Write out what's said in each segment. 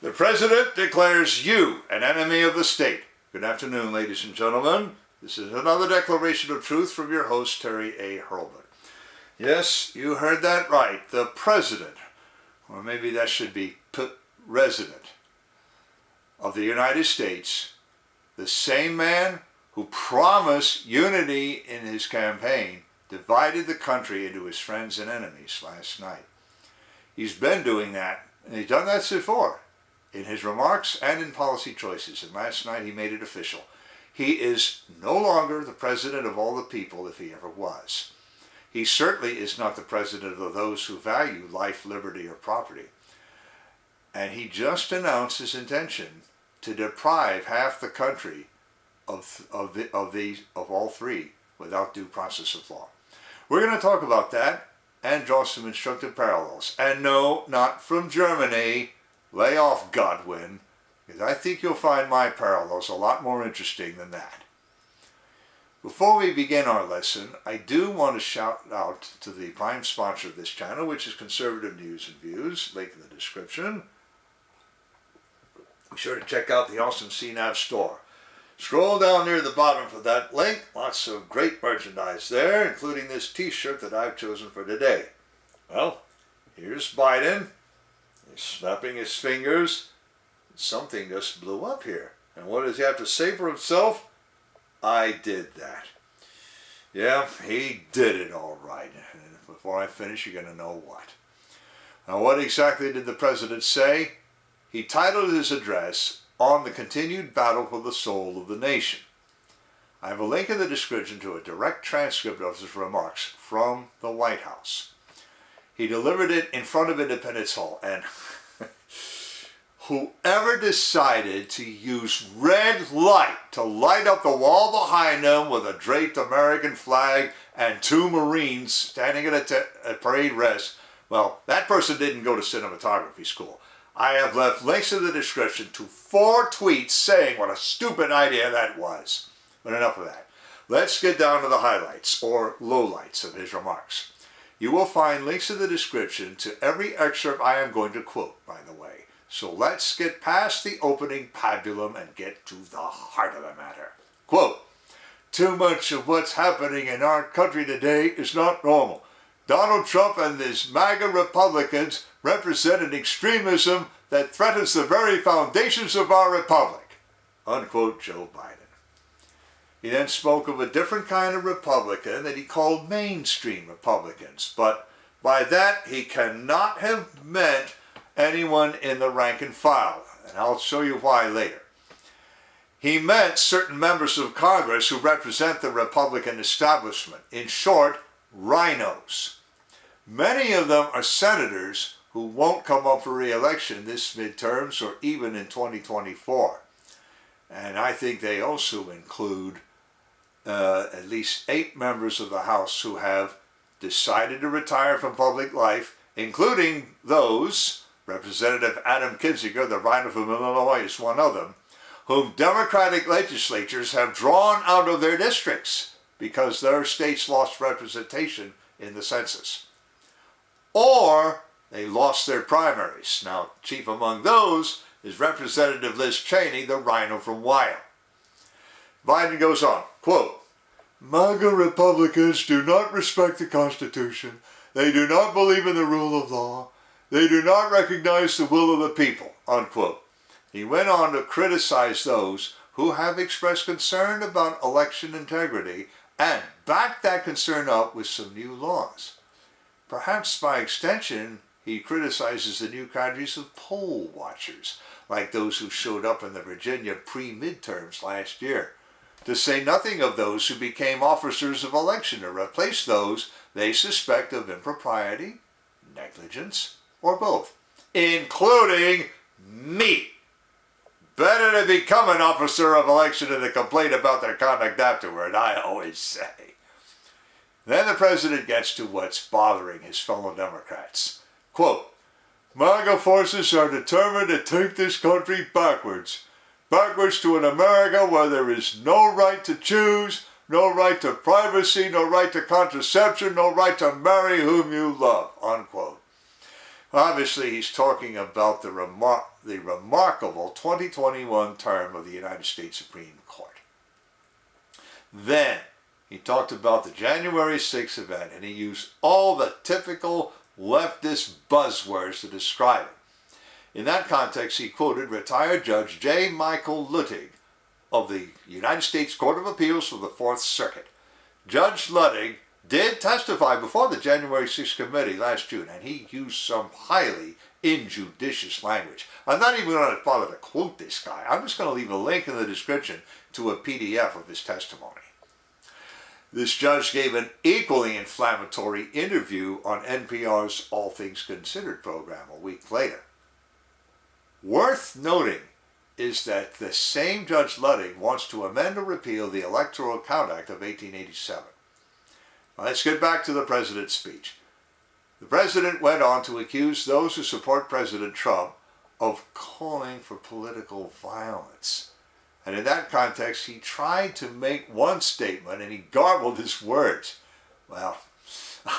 The President declares you an enemy of the state. Good afternoon, ladies and gentlemen. This is another declaration of truth from your host, Terry A. Hurlbut. Yes, you heard that right. The President, or maybe that should be Resident of the United States, the same man who promised unity in his campaign, divided the country into his friends and enemies last night. He's been doing that, and he's done that before, in his remarks and in policy choices, and last night he made it official. He is no longer the president of all the people, if he ever was. He certainly is not the president of those who value life, liberty, or property. And he just announced his intention to deprive half the country of all three without due process of law. We're going to talk about that and draw some instructive parallels. And no, not from Germany. Lay off, Godwin, because I think you'll find my parallels a lot more interesting than that. Before we begin our lesson, I do want to shout out to the prime sponsor of this channel, which is Conservative News and Views, link in the description. Be sure to check out the awesome CNAV Store. Scroll down near the bottom for that link. Lots of great merchandise there, including this t-shirt that I've chosen for today. Well, here's Biden. He's snapping his fingers. Something just blew up here. And what does he have to say for himself? I did that. Yeah, he did it all right. And before I finish, you're going to know what. Now, what exactly did the president say? He titled his address, "On the Continued Battle for the Soul of the Nation." I have a link in the description to a direct transcript of his remarks from the White House. He delivered it in front of Independence Hall, and whoever decided to use red light to light up the wall behind them with a draped American flag and two Marines standing at a parade rest, well, that person didn't go to cinematography school. I have left links in the description to 4 tweets saying what a stupid idea that was. But enough of that. Let's get down to the highlights, or lowlights, of his remarks. You will find links in the description to every excerpt I am going to quote, by the way. So let's get past the opening pabulum and get to the heart of the matter. Quote, "Too much of what's happening in our country today is not normal. Donald Trump and his MAGA Republicans represent an extremism that threatens the very foundations of our republic." Unquote, Joe Biden. He then spoke of a different kind of Republican that he called mainstream Republicans, but by that he cannot have meant anyone in the rank and file, and I'll show you why later. He meant certain members of Congress who represent the Republican establishment. In short, rhinos. Many of them are senators who won't come up for re-election this midterms or even in 2024. And I think they also include at least 8 members of the House who have decided to retire from public life, including those, Representative Adam Kinzinger, the rhino from Illinois, is one of them, whom Democratic legislatures have drawn out of their districts because their states lost representation in the census. Or they lost their primaries. Now, chief among those is Representative Liz Cheney, the rhino from Wyoming. Biden goes on, quote, "MAGA Republicans do not respect the Constitution. They do not believe in the rule of law. They do not recognize the will of the people," unquote. He went on to criticize those who have expressed concern about election integrity and backed that concern up with some new laws. Perhaps by extension, he criticizes the new cadres of poll watchers, like those who showed up in the Virginia pre-midterms last year, to say nothing of those who became officers of election to replace those they suspect of impropriety, negligence, or both, including me. Better to become an officer of election than to complain about their conduct afterward, I always say. Then the president gets to what's bothering his fellow Democrats. Quote, "MAGA forces are determined to take this country backwards to an America where there is no right to choose, no right to privacy, no right to contraception, no right to marry whom you love," unquote. Obviously, he's talking about the remarkable 2021 term of the United States Supreme Court. Then, he talked about the January 6th event, and he used all the typical leftist buzzwords to describe it. In that context, he quoted retired Judge J. Michael Luttig of the United States Court of Appeals for the Fourth Circuit. Judge Luttig did testify before the January 6th committee last June, and he used some highly injudicious language. I'm not even going to bother to quote this guy. I'm just going to leave a link in the description to a PDF of his testimony. This judge gave an equally inflammatory interview on NPR's All Things Considered program a week later. Worth noting is that the same Judge Luttig wants to amend or repeal the Electoral Count Act of 1887. Now let's get back to the president's speech. The president went on to accuse those who support President Trump of calling for political violence. And in that context, he tried to make one statement and he garbled his words. Well,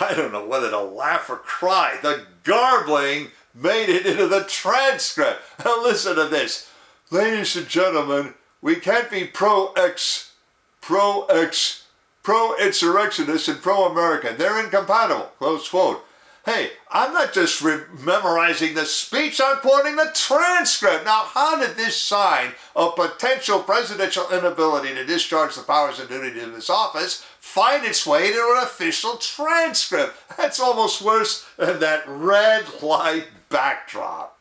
I don't know whether to laugh or cry. The garbling made it into the transcript. Now listen to this. Ladies and gentlemen, we can't be pro-insurrectionists and pro-American. They're incompatible. Close quote. Hey, I'm not just memorizing the speech, I'm quoting the transcript. Now, how did this sign of potential presidential inability to discharge the powers and duties of this office find its way into an official transcript? That's almost worse than that red light backdrop.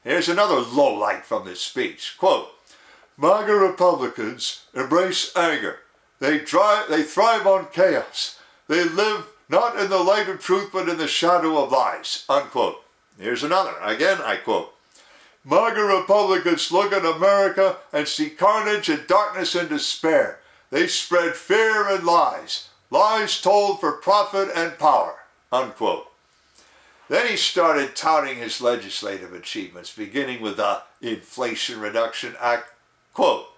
Here's another low light from this speech. Quote, MAGA Republicans embrace anger. They thrive on chaos. They live not in the light of truth, but in the shadow of lies, unquote. Here's another. Again, I quote, MAGA Republicans look at America and see carnage and darkness and despair. They spread fear and lies, lies told for profit and power, unquote. Then he started touting his legislative achievements, beginning with the Inflation Reduction Act. Quote,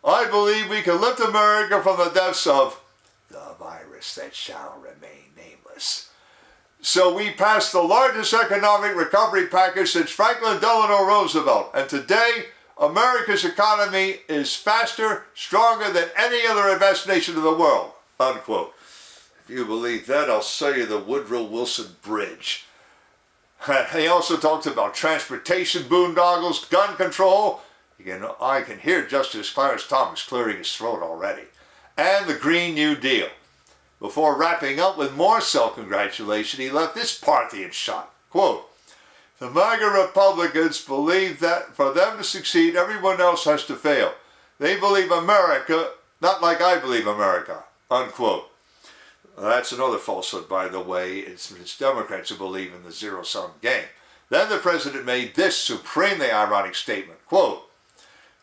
I believe we can lift America from the depths of the virus that shall remain nameless. So we passed the largest economic recovery package since Franklin Delano Roosevelt. And today, America's economy is faster, stronger than any other advanced nation in the world, unquote. If you believe that, I'll show you the Woodrow Wilson Bridge. He also talked about transportation boondoggles, gun control. I can hear Justice Clarence Thomas clearing his throat already. And the Green New Deal. Before wrapping up with more self-congratulation, he left this Parthian shot. Quote, the MAGA Republicans believe that for them to succeed, everyone else has to fail. They believe America, not like I believe America, unquote. That's another falsehood, by the way. It's Democrats who believe in the zero-sum game. Then the president made this supremely ironic statement. Quote,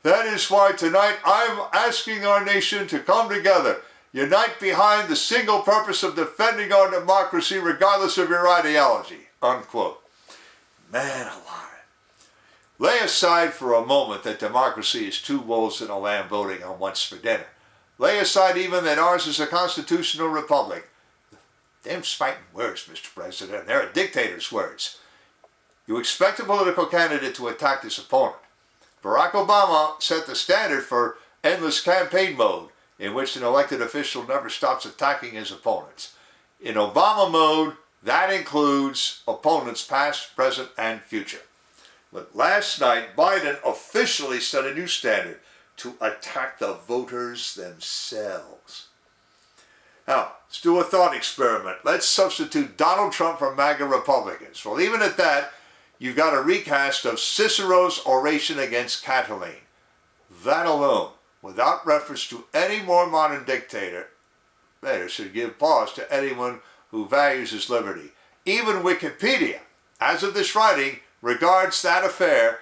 that is why tonight I'm asking our nation to come together, unite behind the single purpose of defending our democracy regardless of your ideology, unquote. Man alive. Lay aside for a moment that democracy is two wolves and a lamb voting on once for dinner. Lay aside even that ours is a constitutional republic. Them's fighting words, Mr. President. They're a dictator's words. You expect a political candidate to attack his opponent. Barack Obama set the standard for endless campaign mode, in which an elected official never stops attacking his opponents. In Obama mode, that includes opponents past, present, and future. But last night, Biden officially set a new standard to attack the voters themselves. Now, let's do a thought experiment. Let's substitute Donald Trump for MAGA Republicans. Well, even at that, you've got a recast of Cicero's Oration Against Catiline. That alone, without reference to any more modern dictator, should give pause to anyone who values his liberty. Even Wikipedia, as of this writing, regards that affair,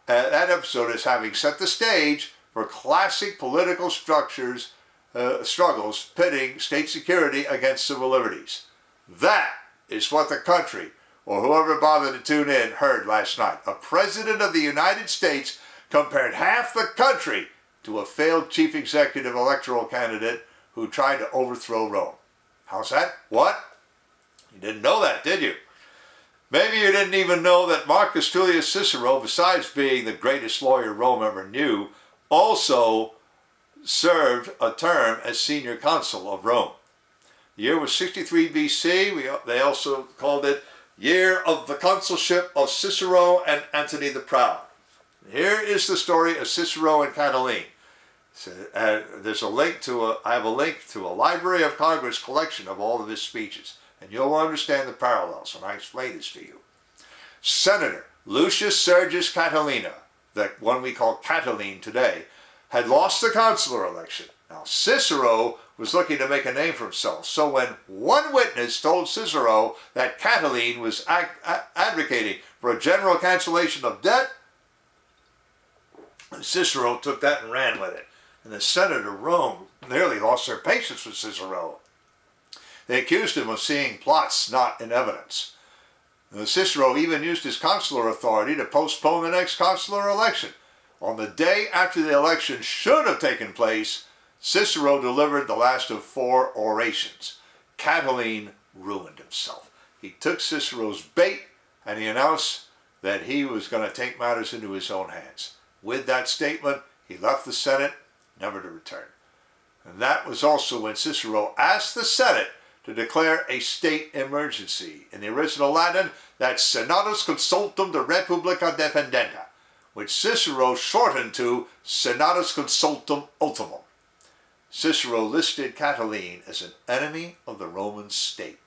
that episode as having set the stage for classic political struggles pitting state security against civil liberties. That is what the country, or whoever bothered to tune in, heard last night. A president of the United States compared half the country to a failed chief executive electoral candidate who tried to overthrow Rome. How's that? What? You didn't know that, did you? Maybe you didn't even know that Marcus Tullius Cicero, besides being the greatest lawyer Rome ever knew, also served a term as senior consul of Rome. The year was 63 BC. They also called it Year of the Consulship of Cicero and Antony the Proud. Here is the story of Cicero and Catiline. So, there's a link to I have a link to a Library of Congress collection of all of his speeches, and you'll understand the parallels when I explain this to you. Senator Lucius Sergius Catilina, the one we call Catiline today, had lost the consular election. Now Cicero was looking to make a name for himself, so when one witness told Cicero that Catiline was advocating for a general cancellation of debt, Cicero took that and ran with it. And the Senate of Rome nearly lost their patience with Cicero. They accused him of seeing plots not in evidence. Cicero even used his consular authority to postpone the next consular election. On the day after the election should have taken place, Cicero delivered the last of 4 orations. Catiline ruined himself. He took Cicero's bait and he announced that he was going to take matters into his own hands. With that statement, he left the Senate, never to return. And that was also when Cicero asked the Senate to declare a state emergency. In the original Latin, that's Senatus Consultum de Republica Defendenda, which Cicero shortened to Senatus Consultum Ultimum. Cicero listed Catiline as an enemy of the Roman state.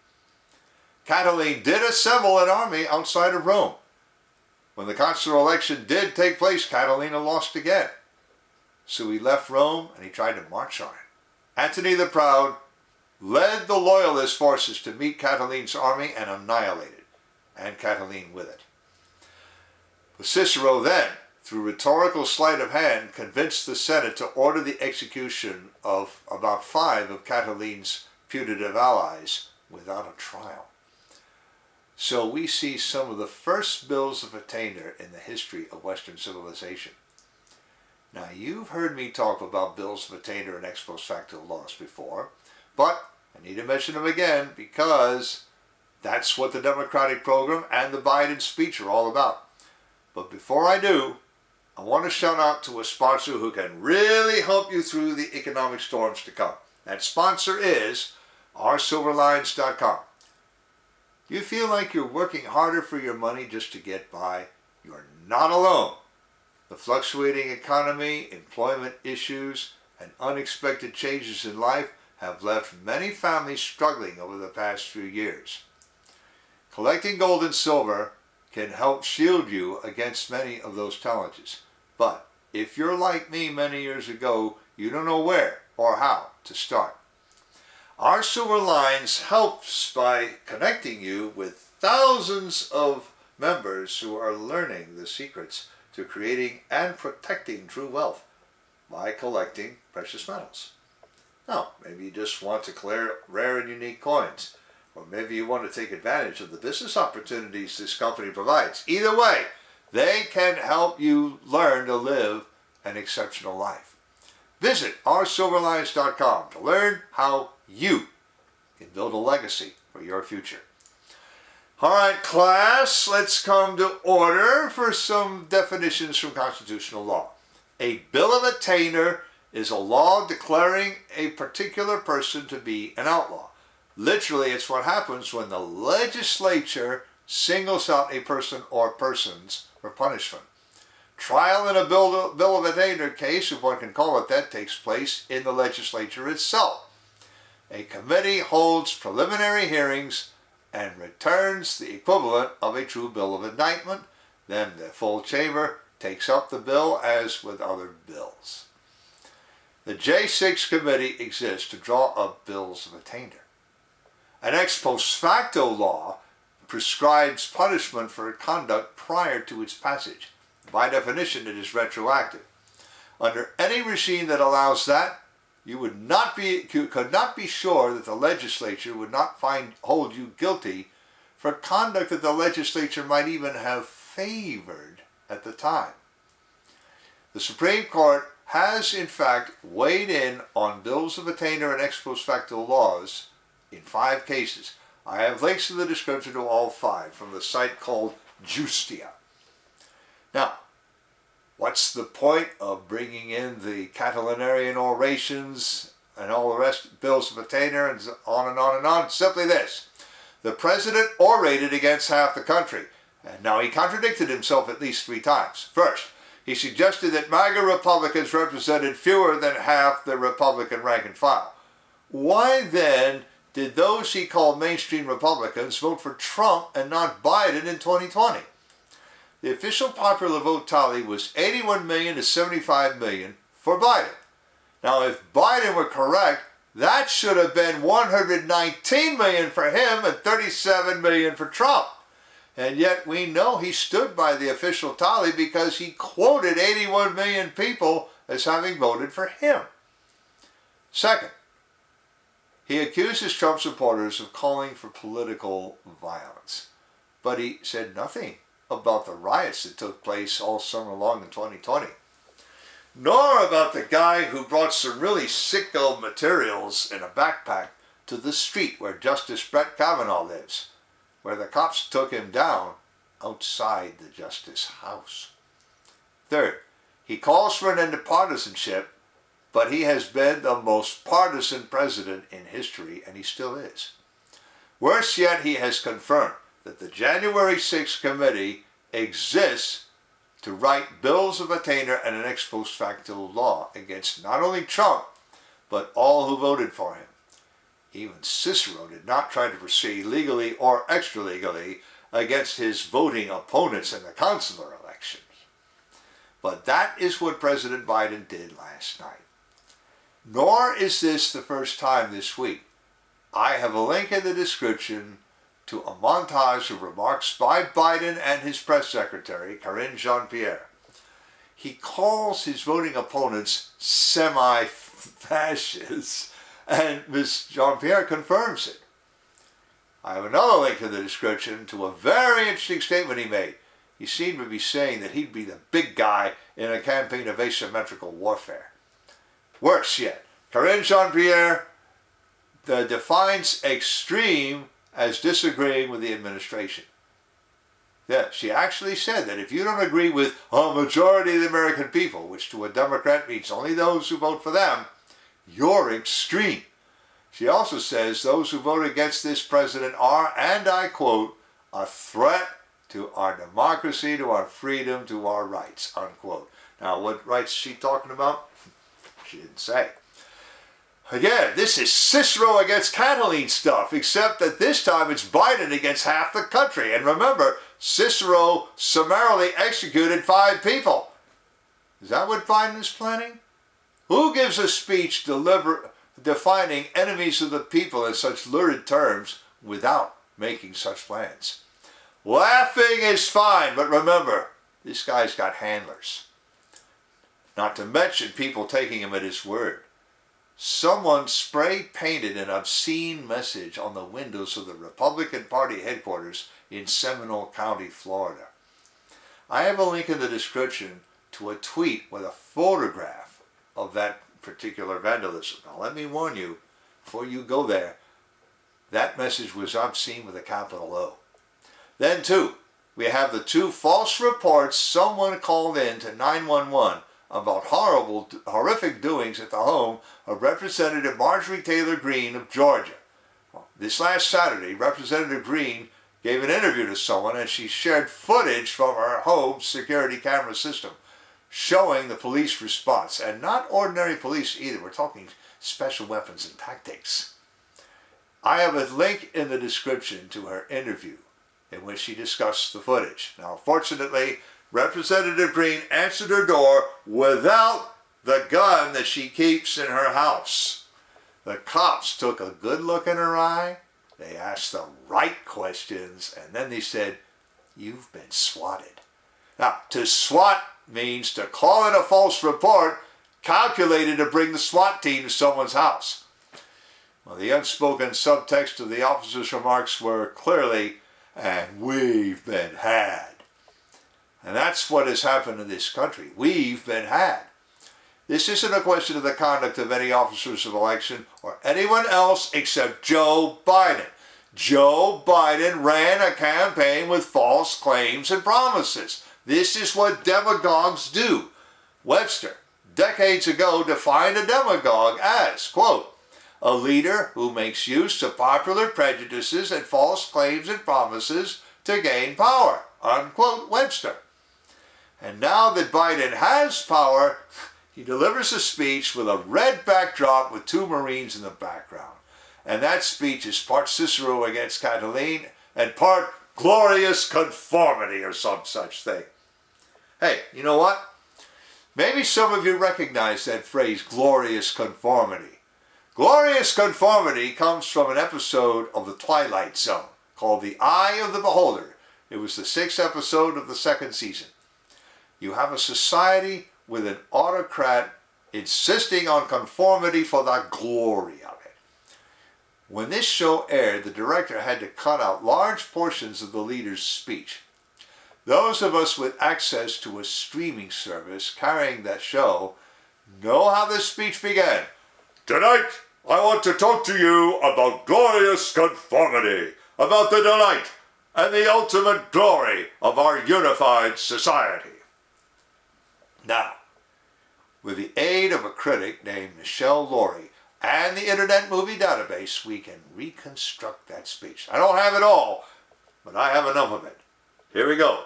Catiline did assemble an army outside of Rome. When the consular election did take place, Catilina lost again. So he left Rome and he tried to march on it. Antony the Proud led the loyalist forces to meet Catiline's army and annihilate it, and Catiline with it. But Cicero then, through rhetorical sleight of hand, convinced the Senate to order the execution of about 5 of Catiline's putative allies without a trial. So we see some of the first bills of attainder in the history of Western civilization. Now, you've heard me talk about bills of attainder and ex post facto laws before, but I need to mention them again because that's what the Democratic program and the Biden speech are all about. But before I do, I want to shout out to a sponsor who can really help you through the economic storms to come. That sponsor is oursilverlines.com. You feel like you're working harder for your money just to get by? You're not alone. The fluctuating economy, employment issues, and unexpected changes in life have left many families struggling over the past few years. Collecting gold and silver can help shield you against many of those challenges. But if you're like me many years ago, you don't know where or how to start. Our Silver Lines helps by connecting you with thousands of members who are learning the secrets to creating and protecting true wealth by collecting precious metals. Now, maybe you just want to clear rare and unique coins, or maybe you want to take advantage of the business opportunities this company provides. Either way, they can help you learn to live an exceptional life. Visit oursilverlines.com to learn how you can build a legacy for your future. All right, class, let's come to order for some definitions from constitutional law. A bill of attainder is a law declaring a particular person to be an outlaw. Literally, it's what happens when the legislature singles out a person or persons for punishment. Trial in a bill of attainder case, if one can call it that, takes place in the legislature itself. A committee holds preliminary hearings and returns the equivalent of a true bill of indictment. Then the full chamber takes up the bill as with other bills. The J6 committee exists to draw up bills of attainder. An ex post facto law prescribes punishment for conduct prior to its passage. By definition, it is retroactive. Under any regime that allows that, you could not be sure that the legislature would not hold you guilty for conduct that the legislature might even have favored at the time. The Supreme Court has, in fact, weighed in on bills of attainder and ex post facto laws in 5 cases, I have links in the description to all 5 from the site called Justia. Now, what's the point of bringing in the Catilinarian orations and all the rest, bills of attainder, and on and on and on? Simply this. The president orated against half the country, and now he contradicted himself at least 3 times. First, he suggested that MAGA Republicans represented fewer than half the Republican rank and file. Why then did those he called mainstream Republicans vote for Trump and not Biden in 2020? The official popular vote tally was 81 million to 75 million for Biden. Now, if Biden were correct, that should have been 119 million for him and 37 million for Trump. And yet we know he stood by the official tally because he quoted 81 million people as having voted for him. Second, he accuses Trump supporters of calling for political violence. But he said nothing about the riots that took place all summer long in 2020. Nor about the guy who brought some really sicko materials in a backpack to the street where Justice Brett Kavanaugh lives, where the cops took him down outside the Justice House. Third, he calls for an end to partisanship, but he has been the most partisan president in history, and he still is. Worse yet, he has confirmed that the January 6th committee exists to write bills of attainder and an ex post facto law against not only Trump, but all who voted for him. Even Cicero did not try to proceed legally or extra-legally against his voting opponents in the consular elections. But that is what President Biden did last night. Nor is this the first time this week. I have a link in the description to a montage of remarks by Biden and his press secretary, Jean-Pierre. He calls his voting opponents semi-fascists, and Ms. Jean-Pierre confirms it. I have another link in the description to a very interesting statement he made. He seemed to be saying that he'd be the big guy in a campaign of asymmetrical warfare. Worse yet, Jean-Pierre defines extreme as disagreeing with the administration. Yeah, she actually said that if you don't agree with a majority of the American people, which to a Democrat means only those who vote for them, you're extreme. She also says those who vote against this president are, and I quote, a threat to our democracy, to our freedom, to our rights, unquote. Now, what rights is she talking about? She didn't say. Again, this is Cicero against Catiline stuff, except that this time it's Biden against half the country. And remember, Cicero summarily executed 5 people. Is that what Biden is planning? Who gives a speech defining enemies of the people in such lurid terms without making such plans? Laughing is fine, but remember, this guy's got handlers. Not to mention people taking him at his word. Someone spray-painted an obscene message on the windows of the Republican Party headquarters in Seminole County, Florida. I have a link in the description to a tweet with a photograph of that particular vandalism. Now let me warn you, before you go there, that message was obscene with a capital O. Then too, we have the 2 false reports someone called in to 911 about horrific doings at the home of Representative Marjorie Taylor Greene of Georgia. Well, this last Saturday, Representative Greene gave an interview to someone, and she shared footage from her home's security camera system showing the police response. And not ordinary police either. We're talking special weapons and tactics. I have a link in the description to her interview in which she discussed the footage. Now, fortunately, Representative Greene answered her door without the gun that she keeps in her house. The cops took a good look in her eye, they asked the right questions, and then they said, "You've been swatted." Now, to swat means to call in a false report calculated to bring the SWAT team to someone's house. Well, the unspoken subtext of the officer's remarks were clearly, "And we've been had." And that's what has happened in this country. We've been had. This isn't a question of the conduct of any officers of election or anyone else except Joe Biden. Joe Biden ran a campaign with false claims and promises. This is what demagogues do. Webster, decades ago, defined a demagogue as, quote, a leader who makes use of popular prejudices and false claims and promises to gain power, unquote, Webster. And now that Biden has power, he delivers a speech with a red backdrop with two Marines in the background. And that speech is part Cicero Against Catiline and part glorious conformity or some such thing. Hey, you know what? Maybe some of you recognize that phrase, glorious conformity. Glorious conformity comes from an episode of The Twilight Zone called The Eye of the Beholder. It was the 6th episode of the 2nd season. You have a society with an autocrat insisting on conformity for the glory of it. When this show aired, the director had to cut out large portions of the leader's speech. Those of us with access to a streaming service carrying that show know how this speech began. Tonight, I want to talk to you about glorious conformity, about the delight and the ultimate glory of our unified society. Now, with the aid of a critic named Michelle Laurie and the Internet Movie Database, we can reconstruct that speech. I don't have it all, but I have enough of it. Here we go.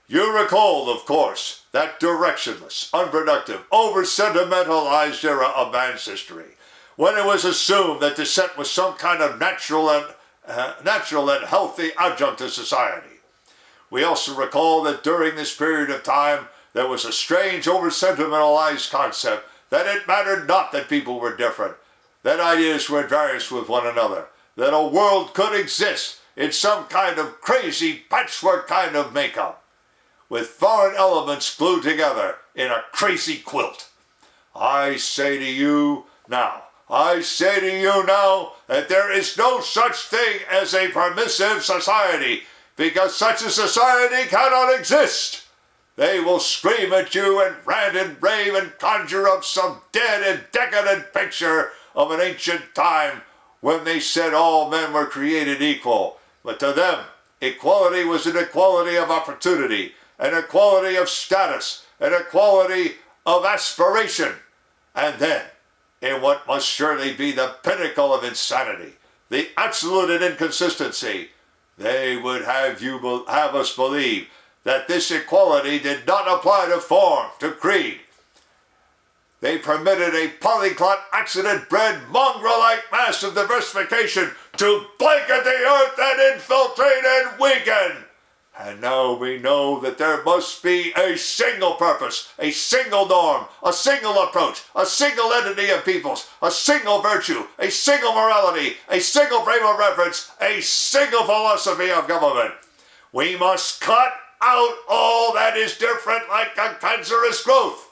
You recall, of course, that directionless, unproductive, over-sentimentalized era of man's history, when it was assumed that dissent was some kind of natural and healthy adjunct to society. We also recall that during this period of time, there was a strange, over-sentimentalized concept that it mattered not that people were different, that ideas were at variance with one another, that a world could exist in some kind of crazy patchwork kind of makeup, with foreign elements glued together in a crazy quilt. I say to you now that there is no such thing as a permissive society, because such a society cannot exist. They will scream at you and rant and rave and conjure up some dead and decadent picture of an ancient time when they said all men were created equal. But to them, equality was an equality of opportunity, an equality of status, an equality of aspiration. And then, in what must surely be the pinnacle of insanity, the absolute inconsistency, they would have us believe that this equality did not apply to form, to creed. They permitted a polyglot, accident-bred, mongrel-like mass of diversification to blanket the earth and infiltrate and weaken. And now we know that there must be a single purpose, a single norm, a single approach, a single entity of peoples, a single virtue, a single morality, a single frame of reference, a single philosophy of government. We must cut out all that is different like a cancerous growth.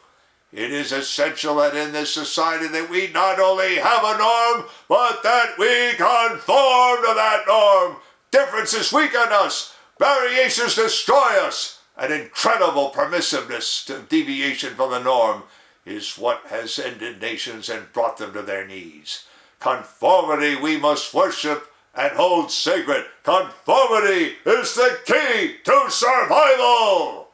It is essential that in this society that we not only have a norm, but that we conform to that norm. Differences weaken us. Variations destroy us. An incredible permissiveness to deviation from the norm is what has ended nations and brought them to their knees. Conformity we must worship and hold sacred. Conformity is the key to survival.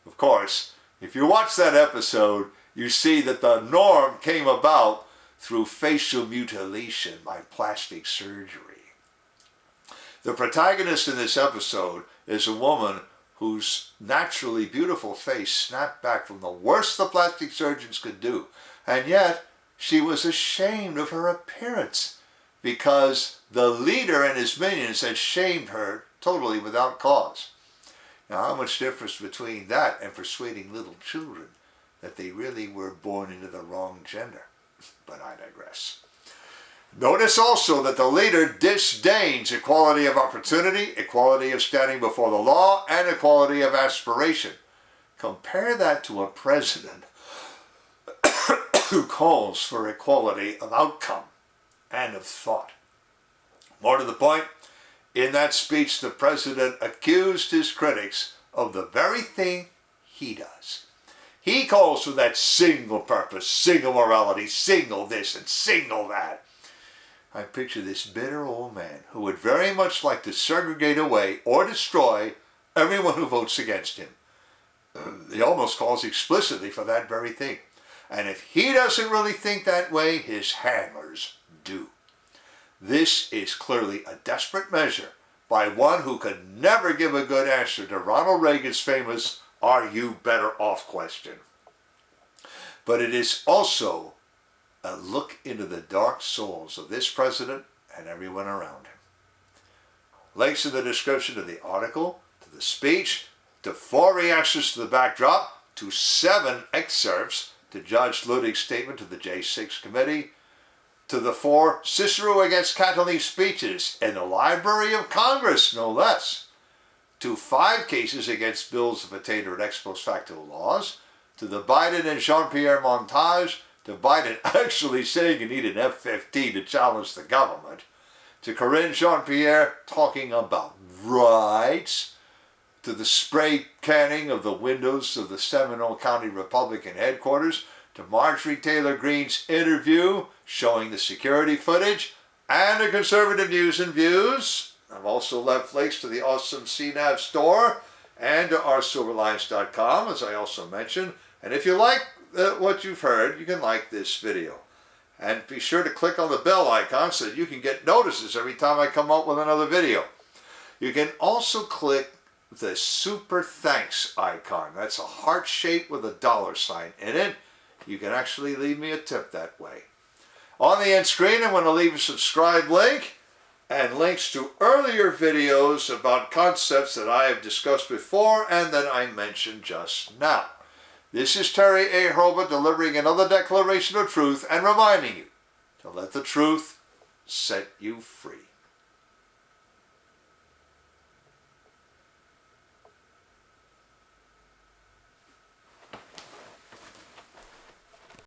Of course, if you watch that episode, you see that the norm came about through facial mutilation by plastic surgery. The protagonist in this episode is a woman whose naturally beautiful face snapped back from the worst the plastic surgeons could do, and yet she was ashamed of her appearance, because the leader and his minions had shamed her totally without cause. Now, how much difference between that and persuading little children that they really were born into the wrong gender? But I digress. Notice also that the leader disdains equality of opportunity, equality of standing before the law, and equality of aspiration. Compare that to a president who calls for equality of outcome and of thought. More to the point, in that speech, the president accused his critics of the very thing he does. He calls for that single purpose, single morality, single this and single that. I picture this bitter old man who would very much like to segregate away or destroy everyone who votes against him. He almost calls explicitly for that very thing. And if he doesn't really think that way, his handlers do. This is clearly a desperate measure by one who could never give a good answer to Ronald Reagan's famous "Are you better off?" question. But it is also a look into the dark souls of this president and everyone around him. Links in the description to the article, to the speech, to 4 reactions to the backdrop, to 7 excerpts, to Judge Luttig's statement to the J6 committee, to the 4 Cicero Against Catiline speeches in the Library of Congress, no less, to 5 cases against bills of attainder and ex post facto laws, to the Biden and Jean-Pierre montage, to Biden actually saying you need an F-15 to challenge the government, to Corinne Jean-Pierre talking about rights, to the spray canning of the windows of the Seminole County Republican headquarters, to Marjorie Taylor Greene's interview showing the security footage, and to conservative news and views. I've also left links to the awesome CNAV Store and to oursilverlines.com, as I also mentioned. And if you like what you've heard, you can like this video. And be sure to click on the bell icon so that you can get notices every time I come up with another video. You can also click the super thanks icon. That's a heart shape with a $sign in it. You can actually leave me a tip that way. On the end screen, I'm going to leave a subscribe link and links to earlier videos about concepts that I have discussed before and that I mentioned just now. This is Terry A. Hurlbut delivering another declaration of truth and reminding you to let the truth set you free.